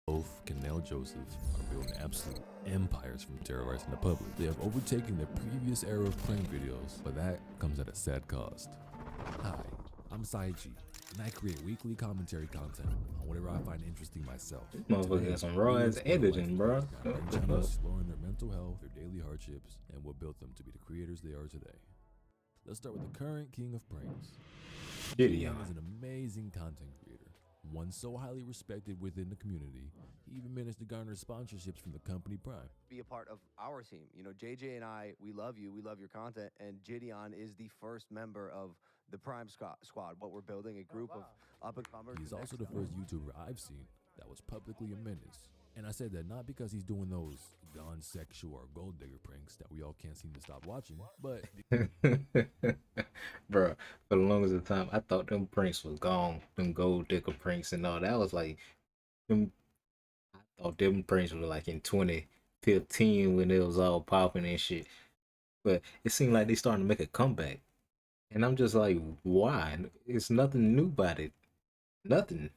Both Canal Joseph are building absolute empires from terrorizing the public. They have overtaken their previous era of prank videos, but that comes at a sad cost. Hi, I'm Saiji, and I create weekly commentary content on whatever I find interesting myself. Motherfucker got some raw ass editing, bro. Channels exploring their mental health, their daily hardships, and what built them to be the creators they are today. Let's start with the current king of pranks. Gideon is an amazing content creator, one so highly respected within the community. He even managed to garner sponsorships from the company Prime. Be a part of our team. You know, JJ and I, we love you, we love your content, and Gideon is the first member of the Prime Squad. What we're building, a group of up-and-comers. He's also the first YouTuber I've seen that was publicly a menace. And I said that not because he's doing those gone sexual or gold digger pranks that we all can't seem to stop watching, but bro, for the longest of time I thought them pranks was gone, them gold digger pranks and all that was like them. I thought them pranks were like in 2015 when it was all popping and shit, but it seemed like they starting to make a comeback, and I'm just like, why? It's nothing new about it, nothing.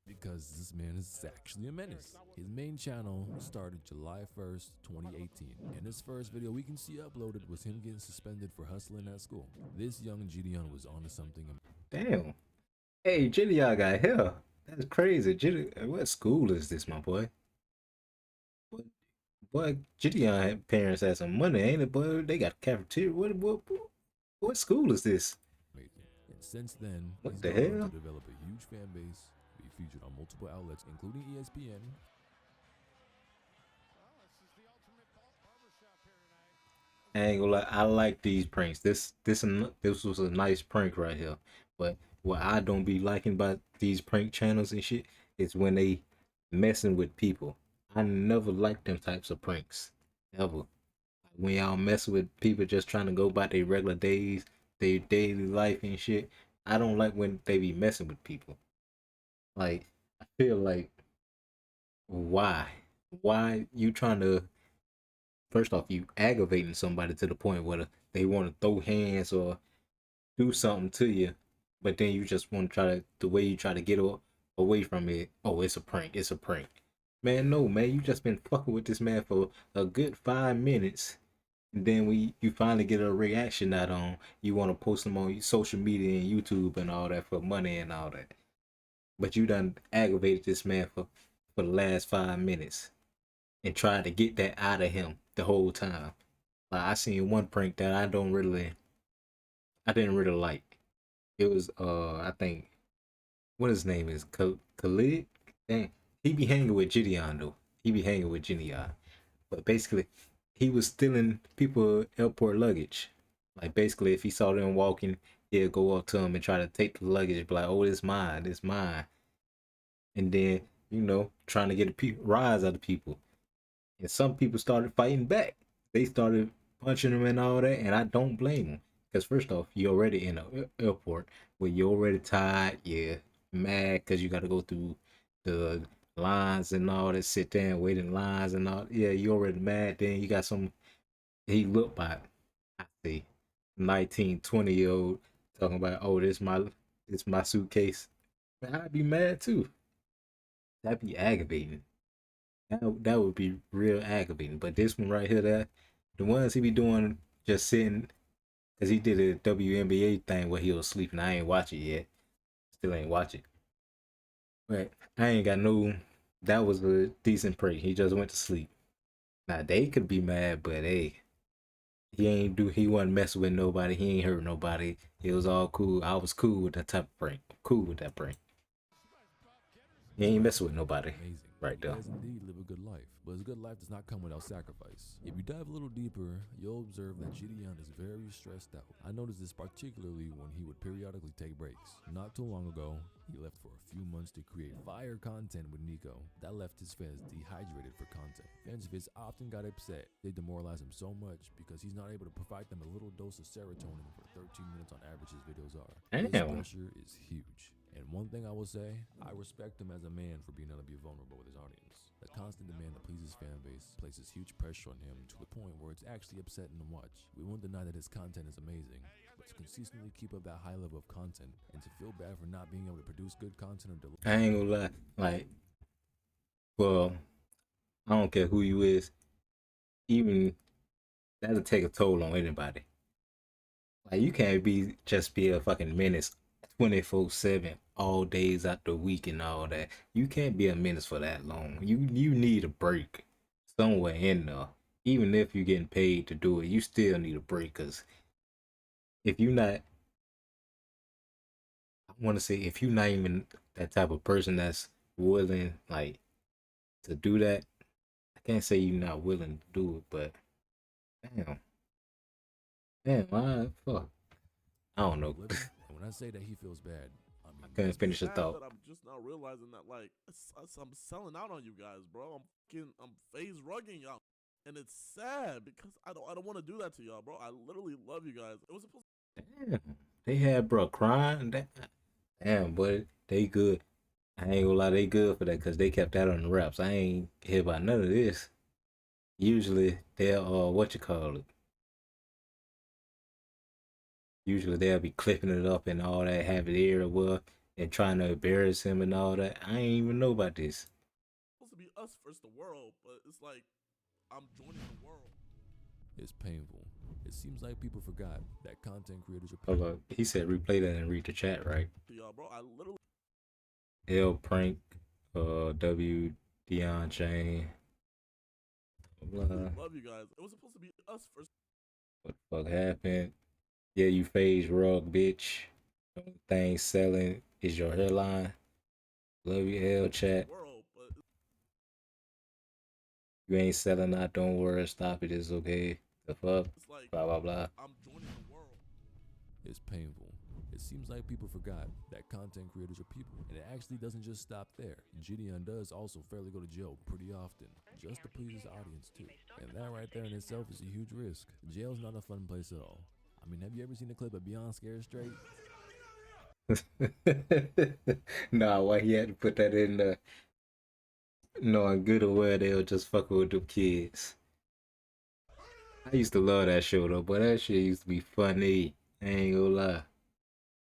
because this man is actually a menace. His main channel started July 1st, 2018, and his first video we can see uploaded was him getting suspended for hustling at school. This young Gideon was onto something. Damn. Hey, Gideon got here. That's crazy. What school is this, my boy? Boy, Gideon parents had some money, ain't it, boy? They got a cafeteria. What school is this? And since then, what he's the gone on hell? to develop a huge fan base, be featured on multiple outlets, including ESPN. I ain't gonna lie, I like these pranks. This was a nice prank right here. But what I don't be liking about these prank channels and shit is when they messing with people. I never liked them types of pranks. Ever. When y'all mess with people just trying to go about their regular days, their daily life and shit. I don't like when they be messing with people. Like, I feel like, why? Why you trying to, first off, you aggravating somebody to the point where they want to throw hands or do something to you, but then you just want to try to, the way you try to get away from it, oh, it's a prank, it's a prank. Man, no, man, you just been fucking with this man for a good 5 minutes. And then you finally get a reaction out on, you want to post them on social media and YouTube and all that for money and all that. But you done aggravated this man for the last 5 minutes and tried to get that out of him the whole time. Like, I seen one prank that I didn't really like. It was I think what his name is, Khalid. Dang, he be hanging with Gideon though. He be hanging with Gideon, but basically he was stealing people airport luggage. Like, basically, if he saw them walking, he'd go up to them and try to take the luggage, be like, "Oh, this mine, this mine," and then trying to get a rise out of people. And some people started fighting back. They started punching him and all that, and I don't blame them. Because first off, you're already in an airport where you're already tired, you're mad because you got to go through the lines and all that, sit there and wait in lines and all. Yeah, you're already mad. Then you got he looked like, I see, 19, 20-year-old talking about, oh, this my suitcase. Man, I'd be mad too. That'd be aggravating. That would be real aggravating. But this one right here, the ones he be doing just sitting, because he did a WNBA thing where he was sleeping. I ain't watch it yet. Still ain't watch it. But I ain't got no, that was a decent prank. He just went to sleep. Now, they could be mad, but hey, he wasn't messing with nobody. He ain't hurt nobody. It was all cool. I was cool with that type of prank. Cool with that prank. He ain't messing with nobody. Amazing. Right there. He does indeed live a good life, but his good life does not come without sacrifice. If you dive a little deeper, you'll observe that Gideon is very stressed out. I noticed this particularly when he would periodically take breaks. Not too long ago, he left for a few months to create fire content with Nico. That left his fans dehydrated for content. Fans of his often got upset. They demoralize him so much because he's not able to provide them a little dose of serotonin for 13 minutes on average his videos are. Damn. This pressure is huge. And one thing I will say, I respect him as a man for being able to be vulnerable with his audience. The constant demand to please his fan base places huge pressure on him to the point where it's actually upsetting to watch. We won't deny that his content is amazing, but to consistently keep up that high level of content and to feel bad for not being able to produce good content or deliver. I ain't gonna lie, like, Well, I don't care who you is, even that'll take a toll on anybody. Like you can't be a fucking menace 24/7 all days out the week and all that. You can't be a menace for that long. You need a break somewhere in there. Even if you're getting paid to do it, you still need a break. Cause if you're not, I want to say if you're not even that type of person that's willing like to do that, I can't say you're not willing to do it, but damn, I fuck. I don't know. Living, and when I say that he feels bad, I mean Couldn't It's finish the sad thought. that I'm just now realizing that like I'm selling out on you guys, bro. I'm phase rugging y'all, and it's sad because I don't want to do that to y'all, bro. I literally love you guys. It was supposed. Damn, they had bro crying. Damn, boy, they good. I ain't gonna lie, they good for that because they kept that on the wraps. I ain't hear about none of this. Usually they'll what you call it. Usually they'll be clipping it up and all that, have it air well, and trying to embarrass him and all that. I ain't even know about this. supposed to be us versus the world, but it's like I'm joining the world. it's painful. It seems like people forgot that content creators are Hold people. up. He said replay that and read the chat, right? To y'all, bro. I literally L prank, W Dion Chain. Blah. love you guys. It was supposed to be us versus What the fuck happened? Yeah, you phase rug, bitch. Thing selling is your hairline. Love you, L chat. the world, but You ain't selling out, don't worry, stop it, it's okay. The fuck? it's like Blah blah blah. I'm joining the world. It's painful. It seems like people forgot that content creators are people. And it actually doesn't just stop there. Gideon does also fairly go to jail pretty often, just to please his audience too. And that right there in itself is a huge risk. Jail's not a fun place at all. I mean, have you ever seen a clip of Beyond Scared Straight? Nah, why he had to put that in there? Knowing good or well they'll just fuck with them kids. I used to love that show though, but that shit used to be funny. I ain't gonna lie.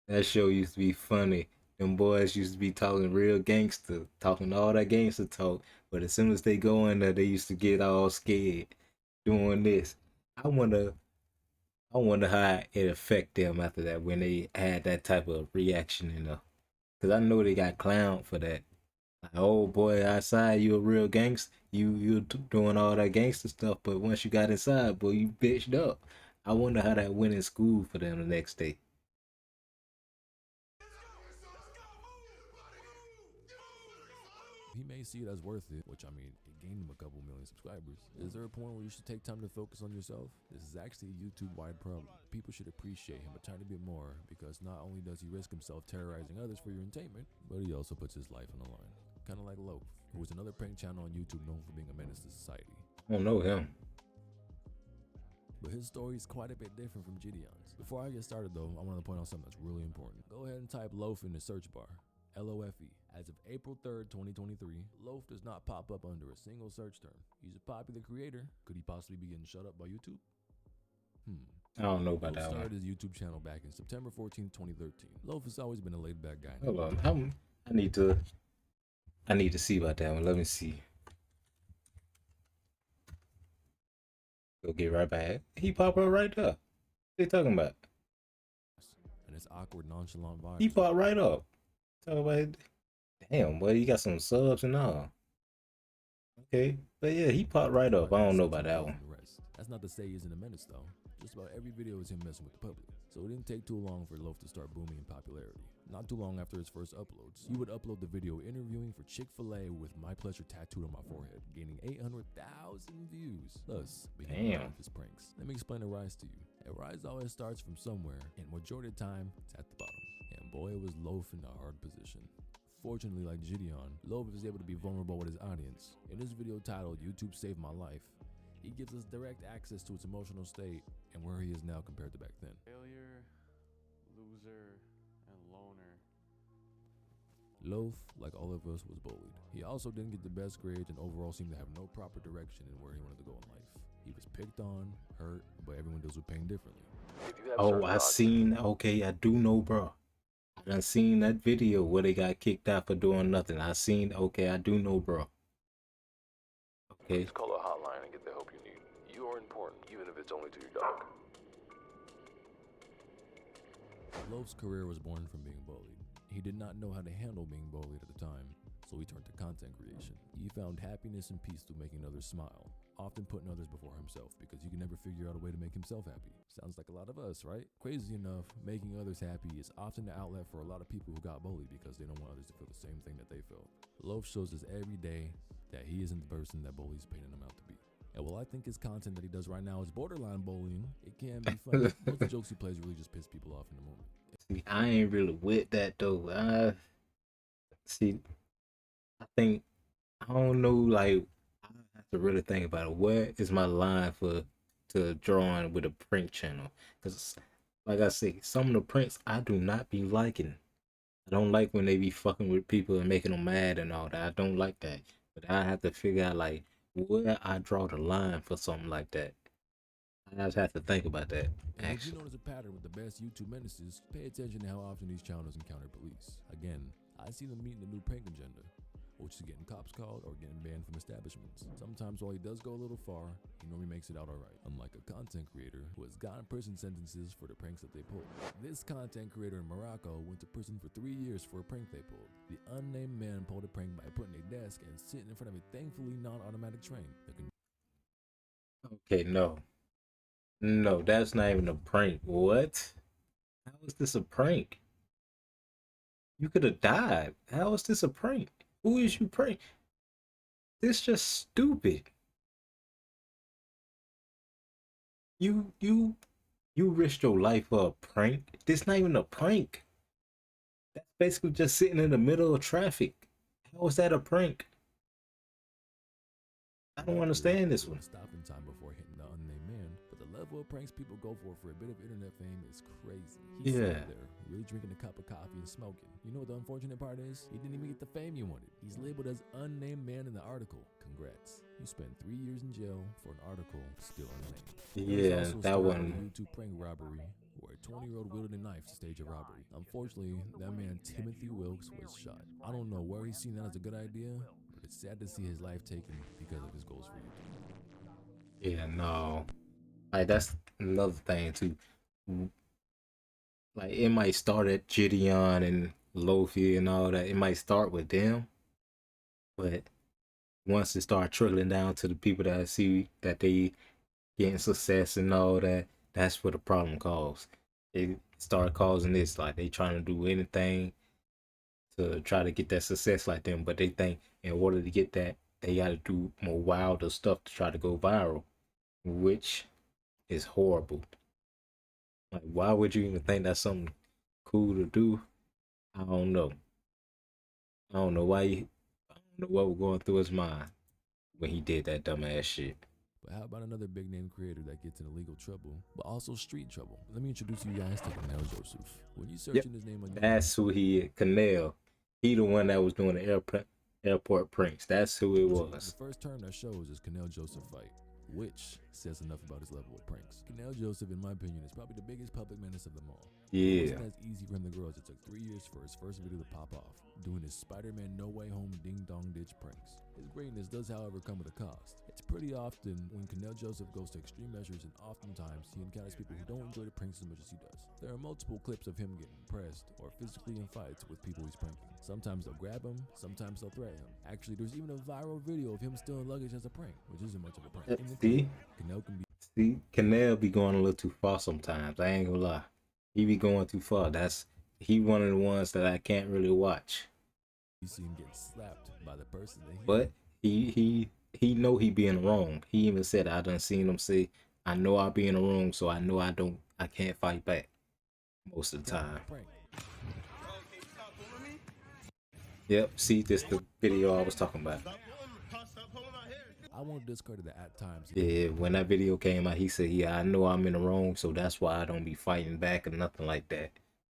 That show used to be funny. Them boys used to be talking real gangster, talking all that gangster talk. But as soon as they go in there, they used to get all scared doing this. I wonder how it affect them after that when they had that type of reaction in there. Cause I know they got clowned for that. Like, oh boy, outside you a real gangster. You doing all that gangster stuff, but once you got inside, boy, you bitched up. I wonder how that went in school for them the next day. He may see it as worth it, which I mean, it gained him a couple million subscribers. Is there a point where you should take time to focus on yourself? This is actually a YouTube-wide problem. People should appreciate him a tiny bit more because not only does he risk himself terrorizing others for your entertainment, but he also puts his life on the line. Kind of like Loaf, who is another prank channel on YouTube known for being a menace to society. I don't know him. But his story is quite a bit different from Gideon's. Before I get started though, I want to point out something that's really important. Go ahead and type Loaf in the search bar. LOFE. As of April 3rd, 2023, Loaf does not pop up under a single search term. He's a popular creator. Could he possibly be getting shut up by YouTube? I don't know about Loaf that started one. his YouTube channel back in September 14th, 2013. Loaf has always been a laid-back guy. Hold on. I need to see about that one. Let me see. Go get right back. He pop up right there. What they talking about? And his awkward, nonchalant vibe. He popped right up. Talk about it. Damn, boy, you got some subs and all. Okay, but yeah, he popped right up. I don't know about that one. That's not to say he isn't a menace though. Just about every video is him messing with the public. So it didn't take too long for Loaf to start booming in popularity. Not too long after his first uploads, he would upload the video interviewing for Chick-fil-A with My Pleasure tattooed on my forehead, gaining 800,000 views. Thus, being one of his pranks. Let me explain a rise to you. A rise always starts from somewhere, and majority of the time, it's at the bottom. And boy, was Loaf in a hard position. Fortunately, like Gideon, Loaf is able to be vulnerable with his audience. In this video titled YouTube Saved My Life, he gives us direct access to its emotional state and where he is now compared to back then. Failure, loser, and loner. Loaf, like all of us, was bullied. He also didn't get the best grades and overall seemed to have no proper direction in where he wanted to go in life. He was picked on, hurt, but everyone deals with pain differently. Oh, okay, I do know, bro. I done seen that video where they got kicked out for doing nothing. I do know, bro. Okay. Please call a hotline and get the help you need. You are important, even if it's only to your dog. Loaf's career was born from being bullied. He did not know how to handle being bullied at the time, so he turned to content creation. He found happiness and peace through making others smile, often putting others before himself because he could never figure out a way to make himself happy. Sounds like a lot of us, right? Crazy enough, making others happy is often the outlet for a lot of people who got bullied because they don't want others to feel the same thing that they felt. Loaf shows us every day that he isn't the person that bullies painted him out to be. And while I think his content that he does right now is borderline bullying, it can be funny. Most of the jokes he plays really just piss people off in the moment. See, I ain't really with that though. See, I think I don't know. Like, I have to really think about it. Where is my line to drawing with a prank channel? Because, like I say, some of the pranks I do not be liking. I don't like when they be fucking with people and making them mad and all that. I don't like that. But I have to figure out like where I draw the line for something like that. I just have to think about that. And if you Actually, notice a pattern with the best YouTube menaces, pay attention to how often these channels encounter police. Again, I see them meeting the new prank agenda, which is getting cops called or getting banned from establishments. Sometimes while he does go a little far, he normally makes it out alright, unlike a content creator who has gotten prison sentences for the pranks that they pulled. This content creator in Morocco went to prison for 3 years for a prank they pulled. The unnamed man pulled a prank by putting a desk and sitting in front of a thankfully non-automatic train. okay, no, that's not even a prank. What? How is this a prank? You could have died. How is this a prank? Who is you prank? This just stupid. You risked your life for a prank. This not even a prank. That's basically just sitting in the middle of traffic. How is that a prank? I don't understand this one. Stop in time before hitting the unnamed man, but the level of pranks people go for a bit of internet fame is crazy. He's Yeah. sitting there, really drinking a cup of coffee and smoking. You know what the unfortunate part is? He didn't even get the fame you wanted. He's labeled as unnamed man in the article. Congrats. You spent 3 years in jail for an article still unnamed. Yeah, There's also a that story one. of a YouTube prank robbery where a 20-year-old wielded a knife to stage a robbery. Unfortunately, that man Timothy Wilkes was shot. I don't know where he's seen that as a good idea, but it's sad to see his life taken because of his goals for YouTube. Yeah, no. Like that's another thing too. Like it might start at Gideon and Lofi and all that. It might start with them, but once it start trickling down to the people that see that they getting success and all that, that's where the problem caused. It start causing this like they trying to do anything to try to get that success like them, but they think in order to get that they got to do more wilder stuff to try to go viral, which is horrible. Like, why would you even think that's something cool to do? I don't know. I don't know why. I don't know what was going through his mind when he did that dumbass shit. But how about another big name creator that gets in illegal trouble, but also street trouble? Let me introduce you guys to Canal Joseph. When you search in his name on YouTube, That's who he is. Canel. He the one that was doing the airport pranks. That's who it was. the first term that shows is Canal Joseph fight, which says enough about his level of pranks. Canal Joseph, in my opinion, is probably the biggest public menace of them all. It Yeah. wasn't as easy for him to grow as it took 3 years for his first video to pop off, doing his Spider-Man No Way Home Ding Dong Ditch pranks. His greatness does, however, come with a cost. It's pretty often when Canal Joseph goes to extreme measures, and oftentimes he encounters people who don't enjoy the pranks as much as he does. There are multiple clips of him getting pressed or physically in fights with people he's pranking. Sometimes they'll grab him, sometimes they'll threaten him. Actually, there's even a viral video of him stealing luggage as a prank, which isn't much of a prank. In the See? Canal can be See, Canel be going a little too far sometimes. I ain't gonna lie. He be going too far. He one of the ones that I can't really watch. seen getting slapped by the person that he But he know he be in the wrong. He even said I done seen him say, I know I be in the wrong, so I know I can't fight back most of the time. prank. Yep, see this the video I was talking about. I won't discredit that at times. Yeah, when that video came out, he said, yeah, I know I'm in the wrong, so that's why I don't be fighting back or nothing like that.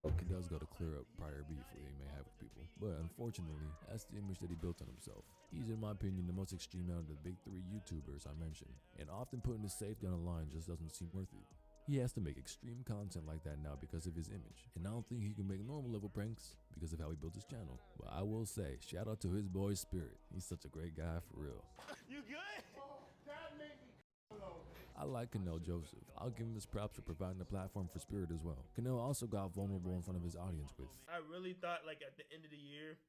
He does go to clear up prior beef that he may have with people. But unfortunately, that's the image that he built on himself. He's, in my opinion, the most extreme out of the big 3 YouTubers I mentioned, and often putting his safety on the line just doesn't seem worth it. He has to make extreme content like that now because of his image, and I don't think he can make normal level pranks because of how he built his channel. But I will say, shout out to his boy Spirit. He's such a great guy for real. You good? I like Canel Joseph. I'll give him his props for providing a platform for Spirit as well. Canel also got vulnerable in front of his audience with, I really thought like at the end of the year,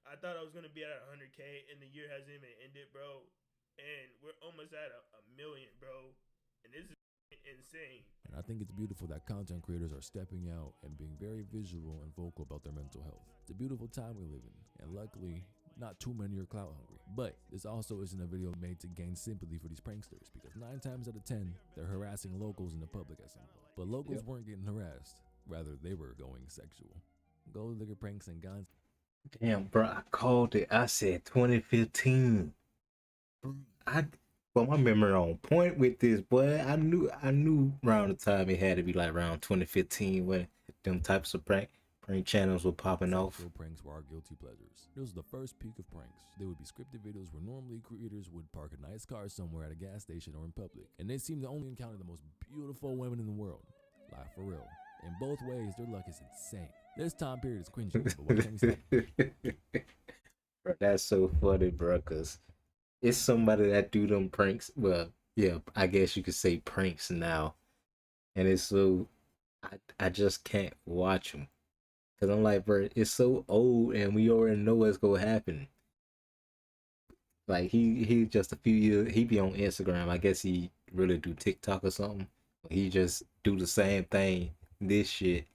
I thought I was gonna be at 100K, and the year hasn't even ended, bro. And we're almost at a million, bro. And this is insane. and I think it's beautiful that content creators are stepping out and being very visual and vocal about their mental health. It's a beautiful time we live in, and luckily, not too many are clout hungry. But this also isn't a video made to gain sympathy for these pranksters, because 9 times out of 10, they're harassing locals in the public at some point. But locals weren't getting harassed, rather they were going sexual. Gold digger pranks and guns. Damn, bro, I called it. I said 2015. Well, my memory on point with this, boy. I knew around the time it had to be like around 2015 when them types of prank channels were popping off. Sexual pranks were our guilty pleasures. This was the first peak of pranks. They would be scripted videos where normally creators would park a nice car somewhere at a gas station or in public, and they seemed to only encounter the most beautiful women in the world. Like, for real. In both ways, their luck is insane. This time period is cringy, but what can we say? Bro, that's so funny, bro, because it's somebody that do them pranks. Well, yeah, I guess you could say pranks now. And it's so, I just can't watch them. Because I'm like, bro, it's so old and we already know what's going to happen. Like, he just a few years, he be on Instagram. I guess he really do TikTok or something. He just do the same thing, this shit,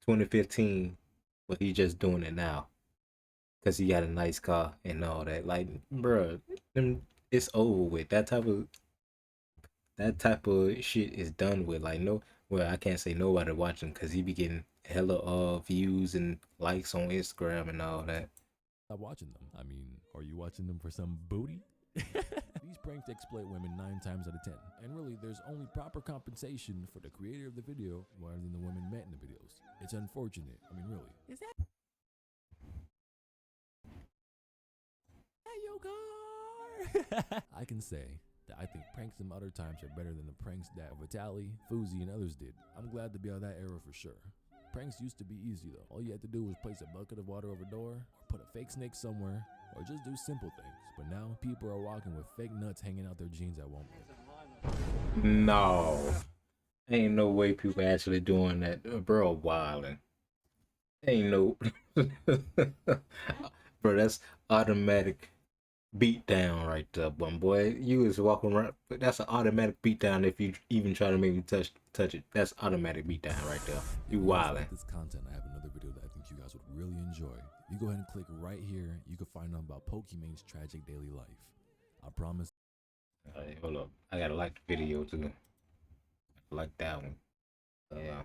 2015, but he just doing it now. Because he got a nice car and all that. Like, bro, it's over with. That type of shit is done with. Like, no, well, I can't say nobody watching because he be getting hella views and likes on Instagram and all that. Stop watching them. I mean, are you watching them for some booty? These pranks exploit women 9 times out of 10. And really, there's only proper compensation for the creator of the video rather than the women met in the videos. It's unfortunate. I mean, really. Is that your car? I can say that I think pranks in modern times are better than the pranks that Vitaly, Fuzi, and others did. I'm glad to be out of that era for sure. Pranks used to be easy though. All you had to do was place a bucket of water over a door, or put a fake snake somewhere, or just do simple things. But now people are walking with fake nuts hanging out their jeans at Walmart. No. Ain't no way people actually doing that. Bro, wildin'. Ain't no. Bro, that's automatic beat down right there, but boy, you is walking around. That's an automatic beat down if you even try to make me touch it. That's automatic beat down right there. You wildin'. Like this content, I have another video that I think you guys would really enjoy. If you go ahead and click right here, you can find out about Pokemon's tragic daily life. I promise. Hold up, I gotta like the video too. I like that one. Yeah.